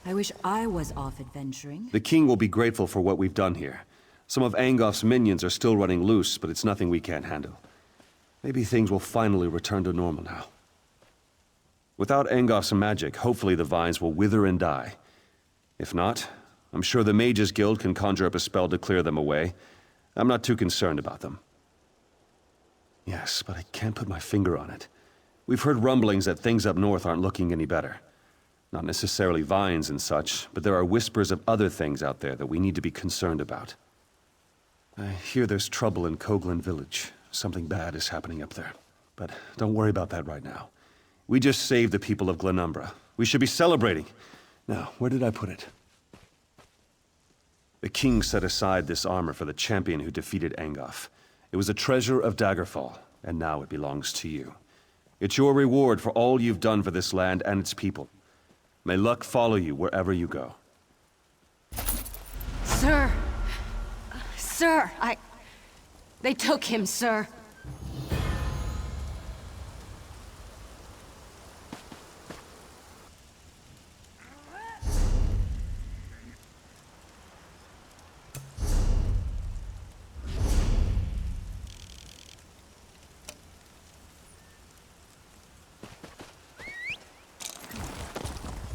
I wish I was off adventuring. The king will be grateful for what we've done here. Some of Angof's minions are still running loose, but it's nothing we can't handle. Maybe things will finally return to normal now. Without Angof's magic, hopefully the vines will wither and die. If not, I'm sure the Mages Guild can conjure up a spell to clear them away. I'm not too concerned about them. Yes, but I can't put my finger on it. We've heard rumblings that things up north aren't looking any better. Not necessarily vines and such, but there are whispers of other things out there that we need to be concerned about. I hear there's trouble in Coghlan village. Something bad is happening up there. But don't worry about that right now. We just saved the people of Glenumbra. We should be celebrating. Now, where did I put it? The king set aside this armor for the champion who defeated Angof. It was a treasure of Daggerfall, and now it belongs to you. It's your reward for all you've done for this land and its people. May luck follow you wherever you go. Sir! Sir, They took him, sir.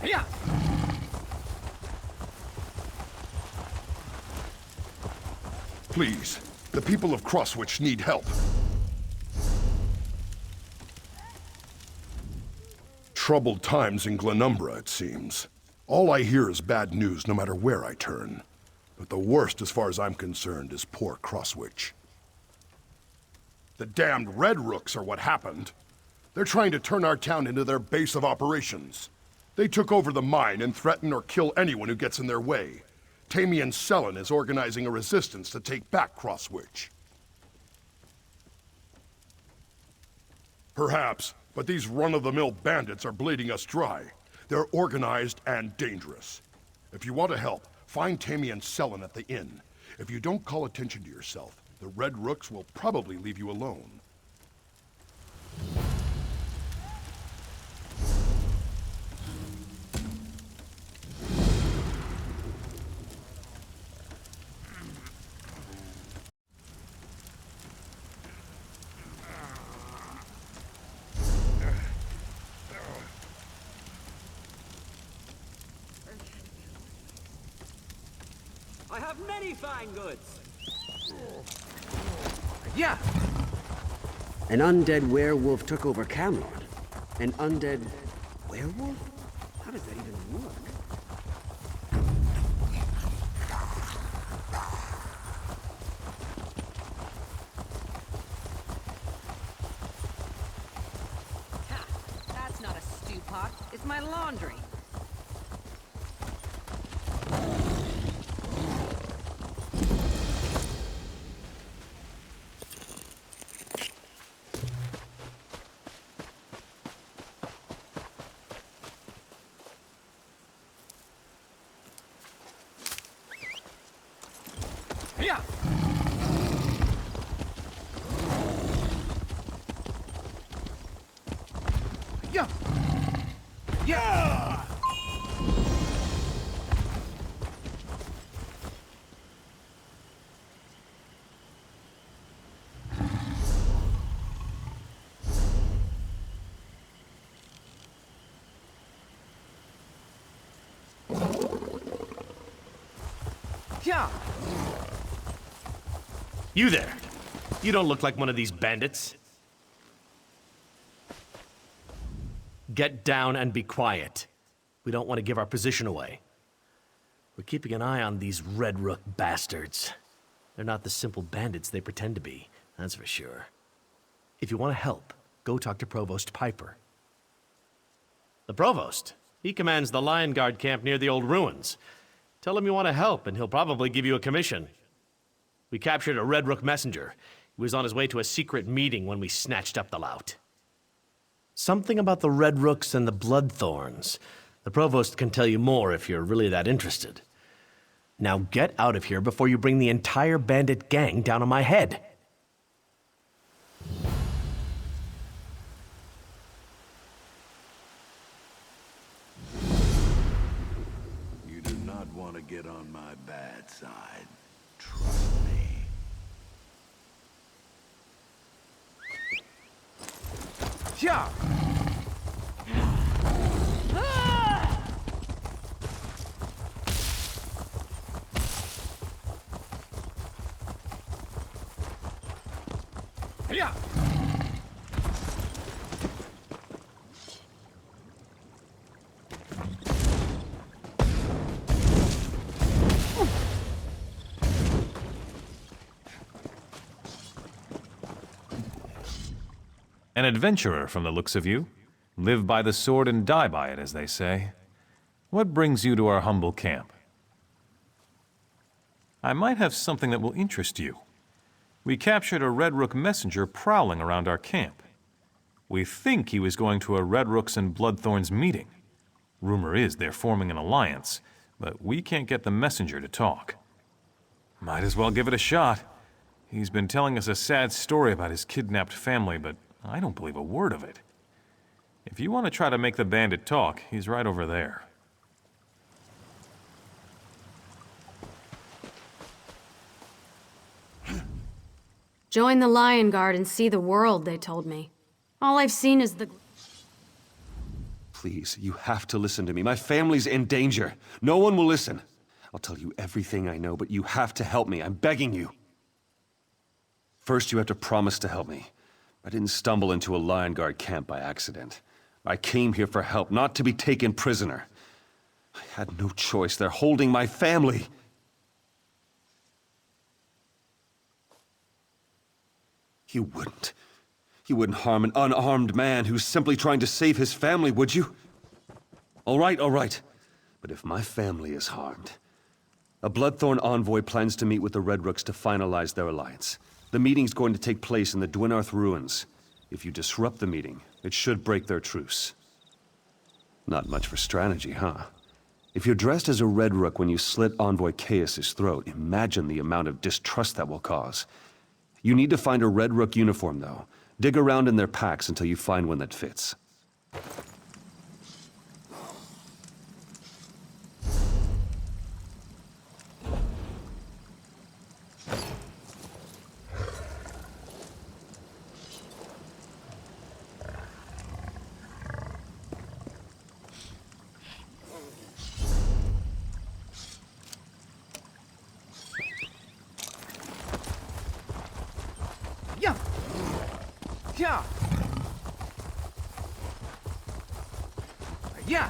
Yeah. Please, the people of Crosswich need help. Troubled times in Glenumbra, it seems. All I hear is bad news no matter where I turn. But the worst, as far as I'm concerned, is poor Crosswich. The damned Red Rooks are what happened. They're trying to turn our town into their base of operations. They took over the mine and threaten or kill anyone who gets in their way. Tamian Sellen is organizing a resistance to take back Crosswich. Perhaps, but these run-of-the-mill bandits are bleeding us dry. They're organized and dangerous. If you want to help, find Tamian Sellen at the inn. If you don't call attention to yourself, the Red Rooks will probably leave you alone. I have many fine goods. Yeah. An undead werewolf took over Camelot. An undead werewolf? How does that even work? Ha! That's not a stew pot. It's my laundry. Yeah. Yeah. Yeah. Yeah. You there! You don't look like one of these bandits. Get down and be quiet. We don't want to give our position away. We're keeping an eye on these Red Rook bastards. They're not the simple bandits they pretend to be, that's for sure. If you want to help, go talk to Provost Piper. The Provost? He commands the Lion Guard camp near the old ruins. Tell him you want to help, and he'll probably give you a commission. We captured a Red Rook messenger. He was on his way to a secret meeting when we snatched up the lout. Something about the Red Rooks and the Bloodthorns. The Provost can tell you more if you're really that interested. Now get out of here before you bring the entire bandit gang down on my head. would want to get on my bad side. Trust me. Yeah. Yeah. An adventurer from the looks of you. Live by the sword and die by it, as they say. What brings you to our humble camp? I might have something that will interest you. We captured a Red Rook messenger prowling around our camp. We think he was going to a Red Rook's and Bloodthorn's meeting. Rumor is they're forming an alliance, but we can't get the messenger to talk. Might as well give it a shot. He's been telling us a sad story about his kidnapped family, but I don't believe a word of it. If you want to try to make the bandit talk, he's right over there. Join the Lion Guard and see the world, they told me. All I've seen is the... Please, you have to listen to me. My family's in danger. No one will listen. I'll tell you everything I know, but you have to help me. I'm begging you. First, you have to promise to help me. I didn't stumble into a Lion Guard camp by accident. I came here for help, not to be taken prisoner. I had no choice. They're holding my family. You wouldn't. You wouldn't harm an unarmed man who's simply trying to save his family, would you? All right, all right. But if my family is harmed... A Bloodthorn envoy plans to meet with the Red Rooks to finalize their alliance. The meeting's going to take place in the Dwinarth ruins. If you disrupt the meeting, it should break their truce. Not much for strategy, huh? If you're dressed as a Red Rook when you slit Envoy Chaos's throat, imagine the amount of distrust that will cause. You need to find a Red Rook uniform, though. Dig around in their packs until you find one that fits. Yeah. Yeah. Yeah.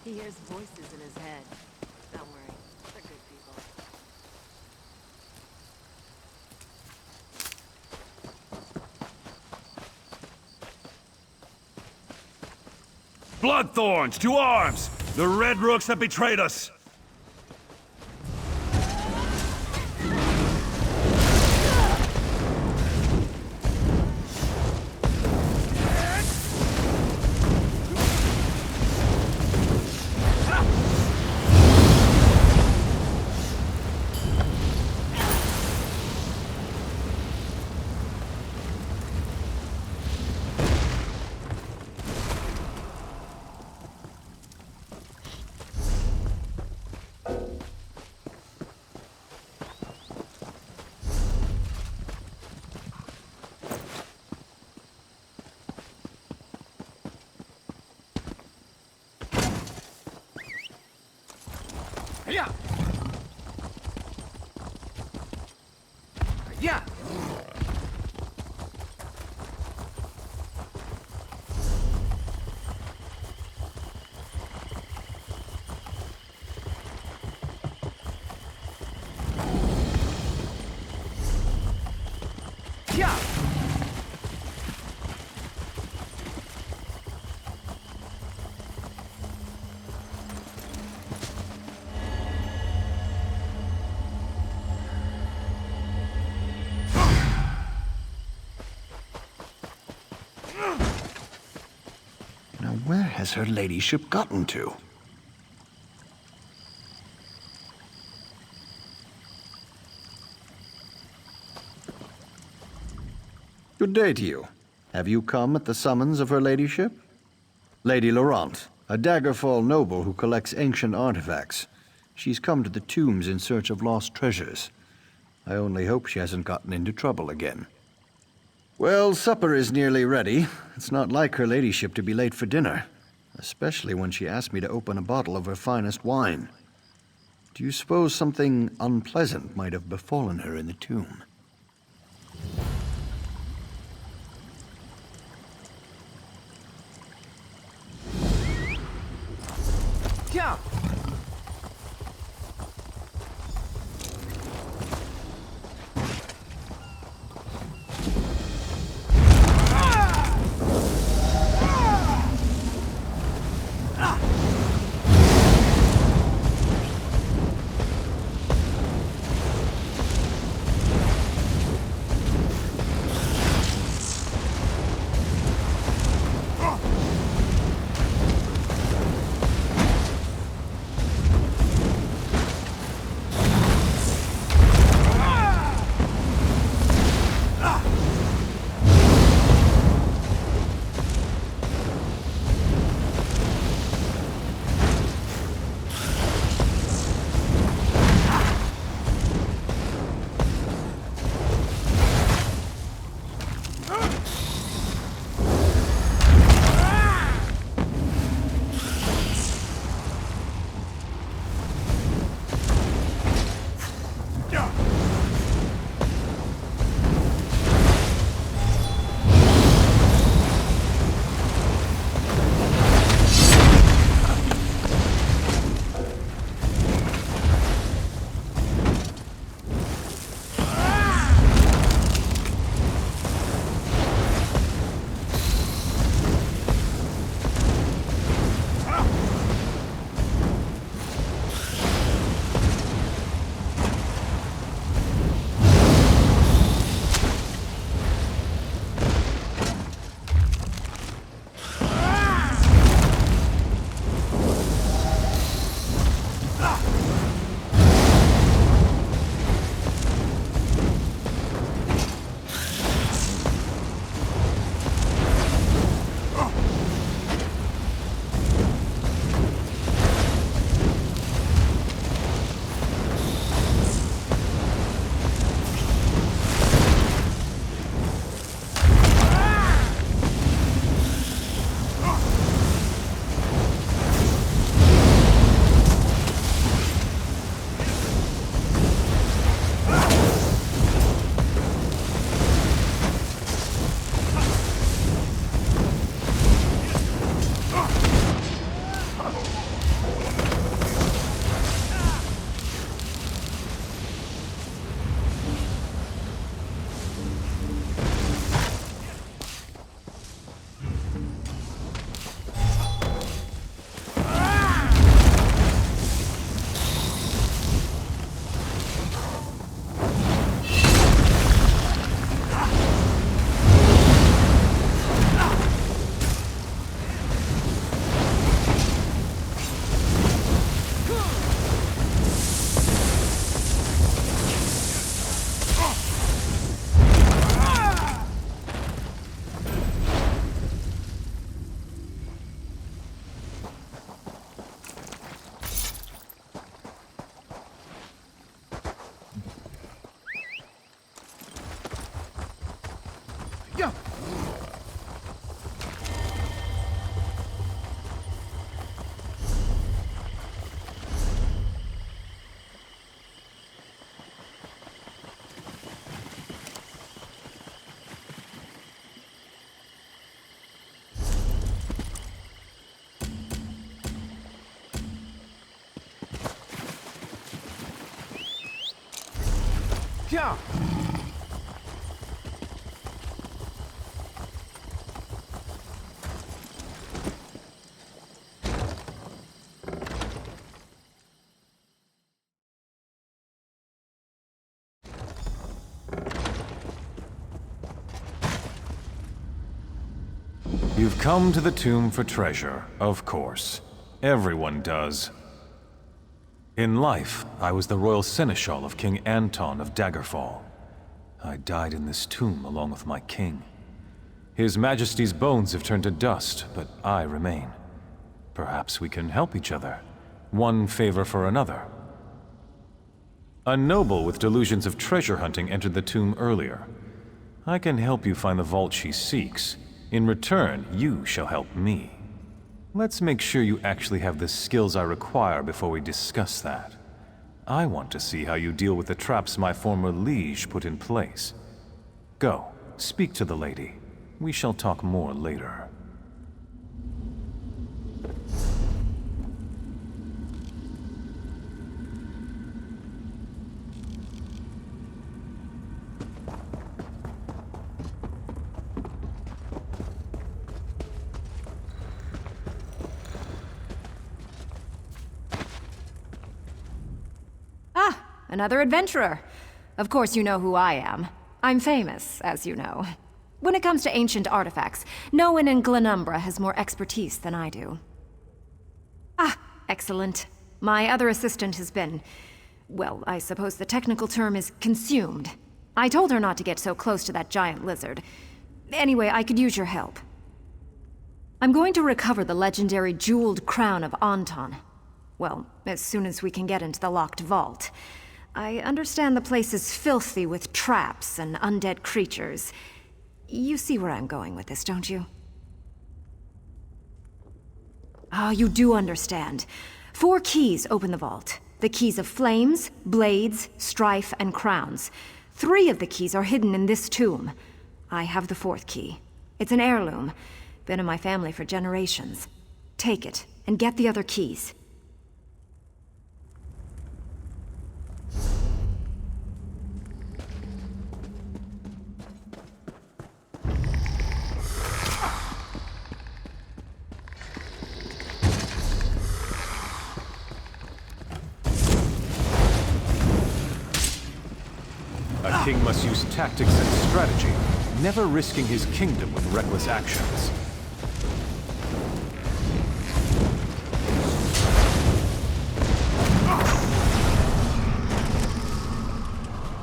He hears voices in his head. Don't worry, they're good people. Bloodthorns, to arms! The Red Rooks have betrayed us! Yeah. Yeah. Yeah. Where has her ladyship gotten to? Good day to you. Have you come at the summons of her ladyship? Lady Laurent, a Daggerfall noble who collects ancient artifacts. She's come to the tombs in search of lost treasures. I only hope she hasn't gotten into trouble again. Well, supper is nearly ready. It's not like her ladyship to be late for dinner, especially when she asked me to open a bottle of her finest wine. Do you suppose something unpleasant might have befallen her in the tomb? Yeah. Yeah. You've come to the tomb for treasure, of course. Everyone does. In life, I was the royal seneschal of King Anton of Daggerfall. I died in this tomb along with my king. His Majesty's bones have turned to dust, but I remain. Perhaps we can help each other. One favor for another. A noble with delusions of treasure hunting entered the tomb earlier. I can help you find the vault she seeks. In return, you shall help me. Let's make sure you actually have the skills I require before we discuss that. I want to see how you deal with the traps my former liege put in place. Go, speak to the lady. We shall talk more later. Another adventurer. Of course you know who I am. I'm famous, as you know. When it comes to ancient artifacts, no one in Glenumbra has more expertise than I do. Ah, excellent. My other assistant has been... well, I suppose the technical term is consumed. I told her not to get so close to that giant lizard. Anyway, I could use your help. I'm going to recover the legendary Jeweled Crown of Anton. Well, as soon as we can get into the locked vault. I understand the place is filthy with traps and undead creatures. You see where I'm going with this, don't you? Ah, you do understand. 4 keys open the vault. The keys of flames, blades, strife, and crowns. 3 of the keys are hidden in this tomb. I have the 4th key. It's an heirloom. Been in my family for generations. Take it, and get the other keys. A king must use tactics and strategy, never risking his kingdom with reckless actions.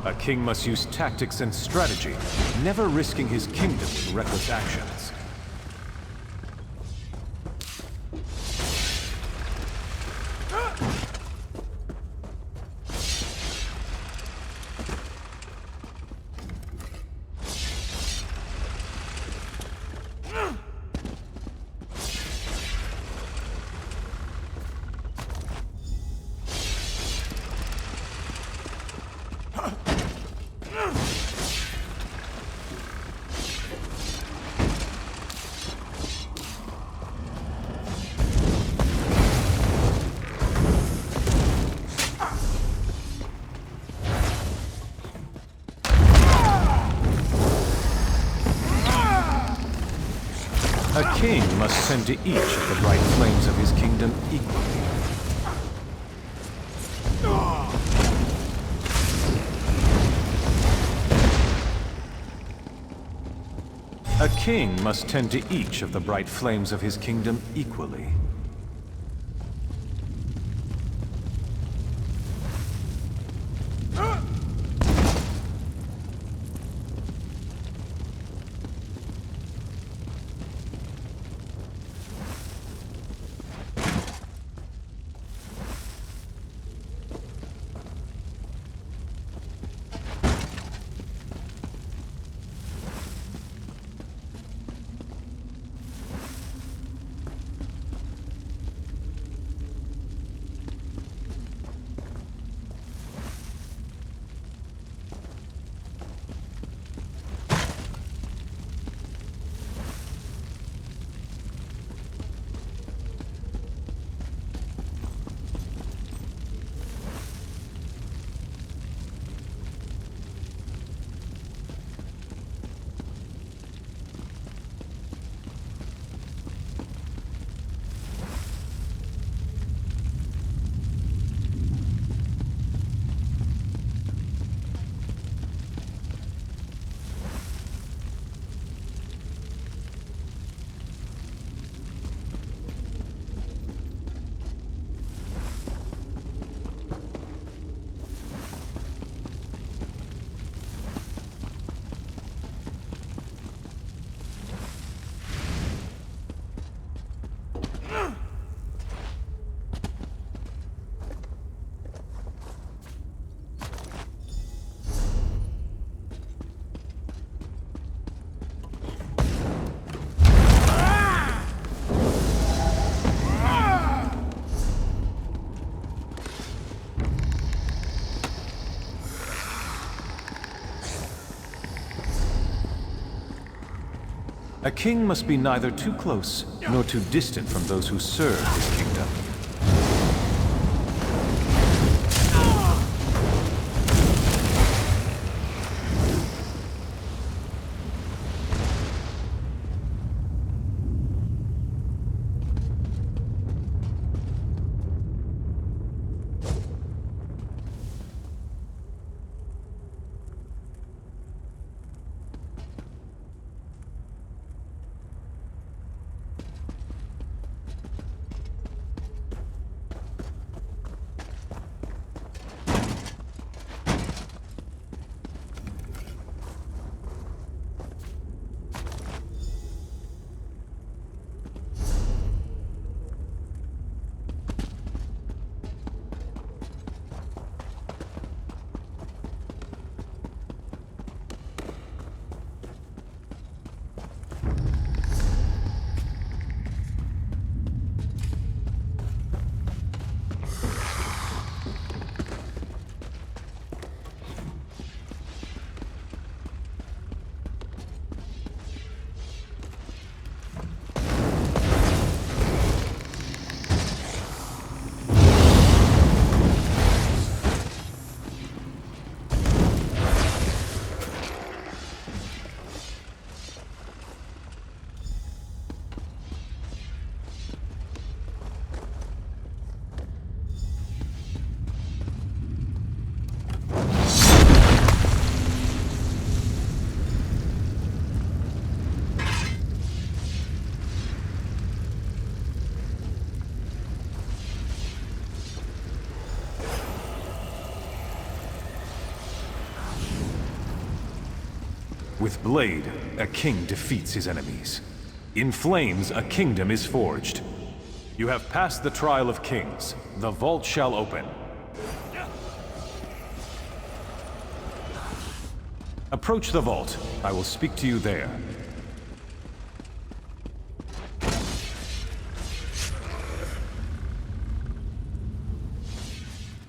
A king must use tactics and strategy, never risking his kingdom with reckless actions. A king must tend to each of the bright flames of his kingdom equally. A king must tend to each of the bright flames of his kingdom equally. A king must be neither too close nor too distant from those who serve his kingdom. With blade, a king defeats his enemies. In flames, a kingdom is forged. You have passed the trial of kings. The vault shall open. Approach the vault. I will speak to you there.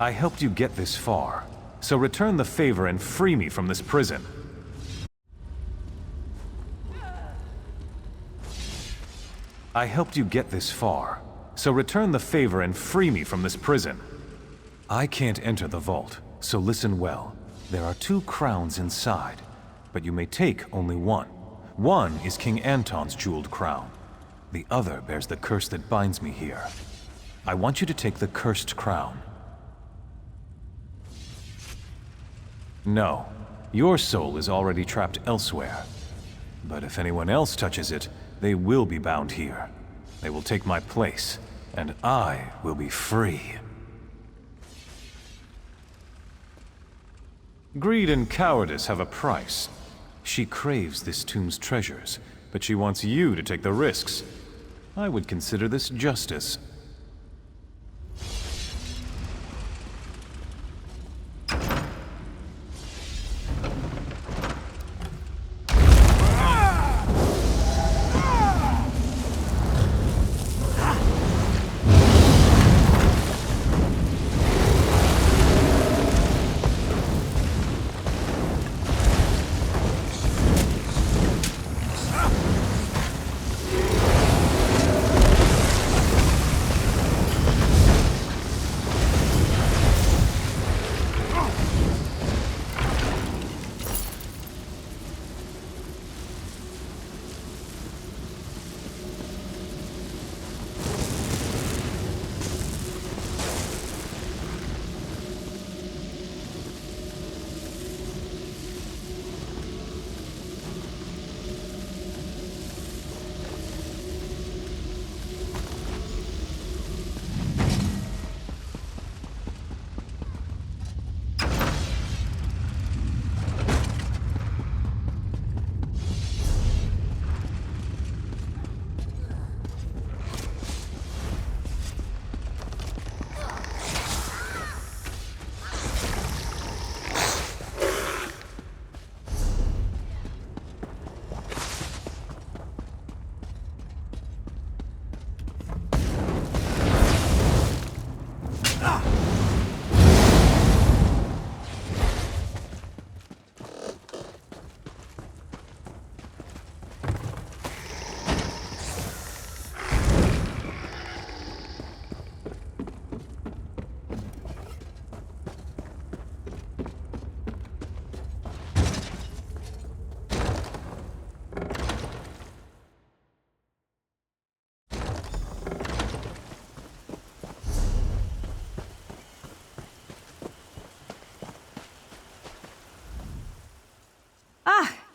I helped you get this far, so return the favor and free me from this prison. I helped you get this far, so return the favor and free me from this prison. I can't enter the vault, so listen well. There are 2 crowns inside, but you may take only one. One is King Anton's jeweled crown. The other bears the curse that binds me here. I want you to take the cursed crown. No, your soul is already trapped elsewhere. But if anyone else touches it, they will be bound here. They will take my place, and I will be free. Greed and cowardice have a price. She craves this tomb's treasures, but she wants you to take the risks. I would consider this justice.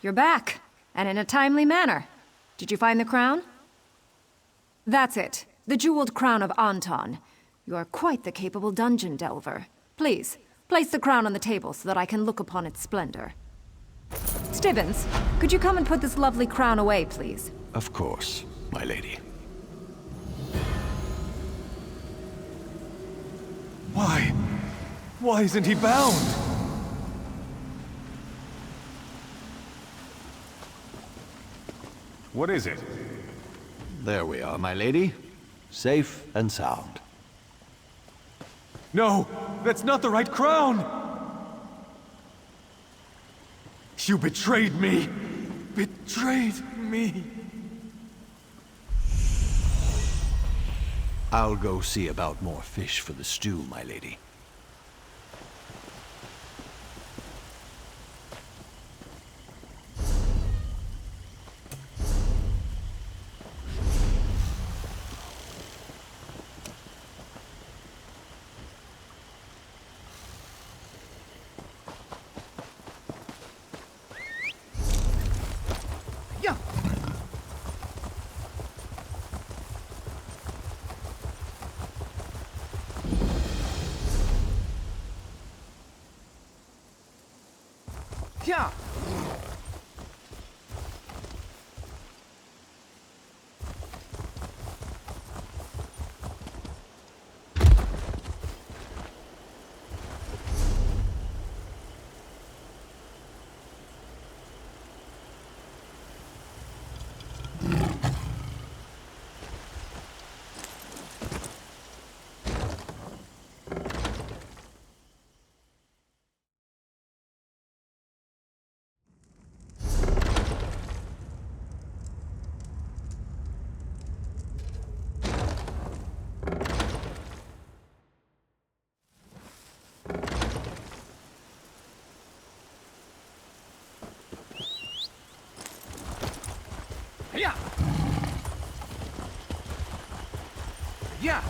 you're back, and in a timely manner. Did you find the crown? That's it. The Jeweled Crown of Anton. You are quite the capable dungeon delver. Please, place the crown on the table so that I can look upon its splendor. Stibbins, could you come and put this lovely crown away, please? Of course, my lady. Why? Why isn't he bound? What is it? There we are, my lady. Safe and sound. No, that's not the right crown! You betrayed me! Betrayed me! I'll go see about more fish for the stew, my lady. Yeah. Yeah. Yeah. Yeah.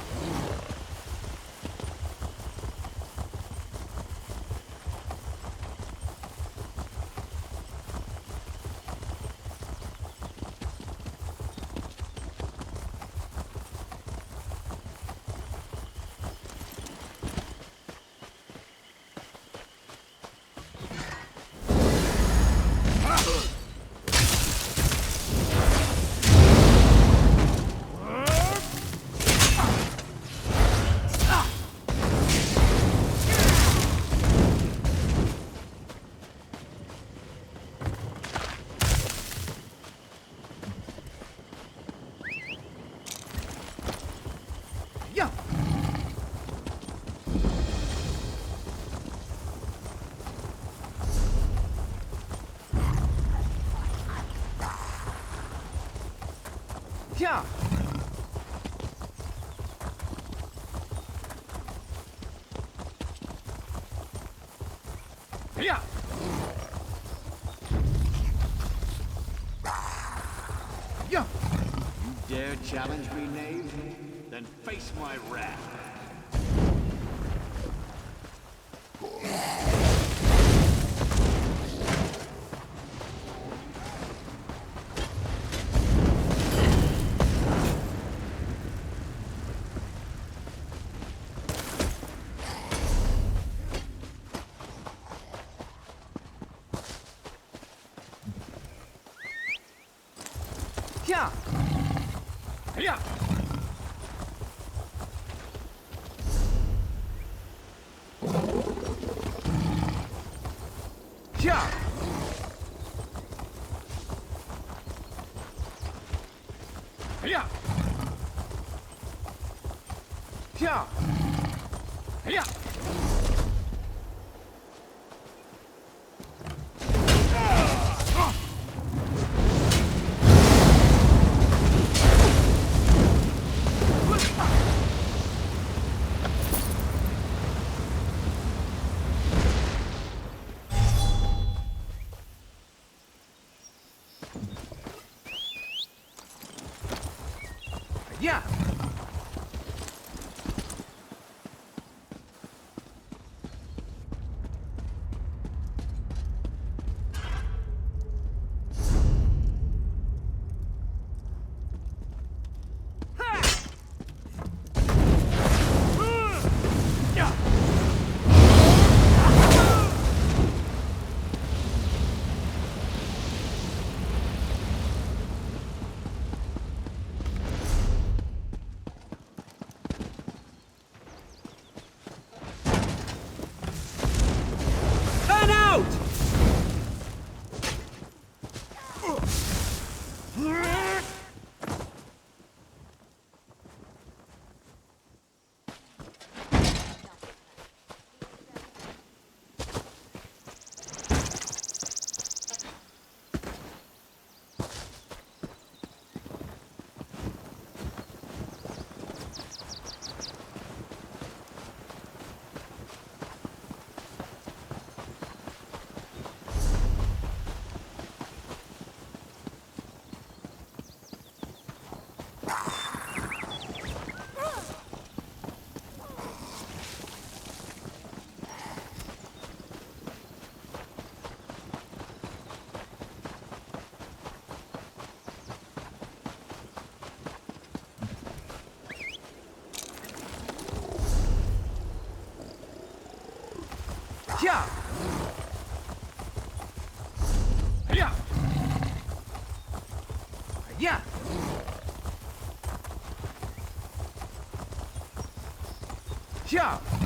Yeah. Yeah. Yeah. Yeah. You dare challenge me, knave? Then face my wrath. Yeah. Yeah. Yeah. Yeah. Yeah. Yeah. Yeah. Yeah. Yeah. Yeah. Yeah.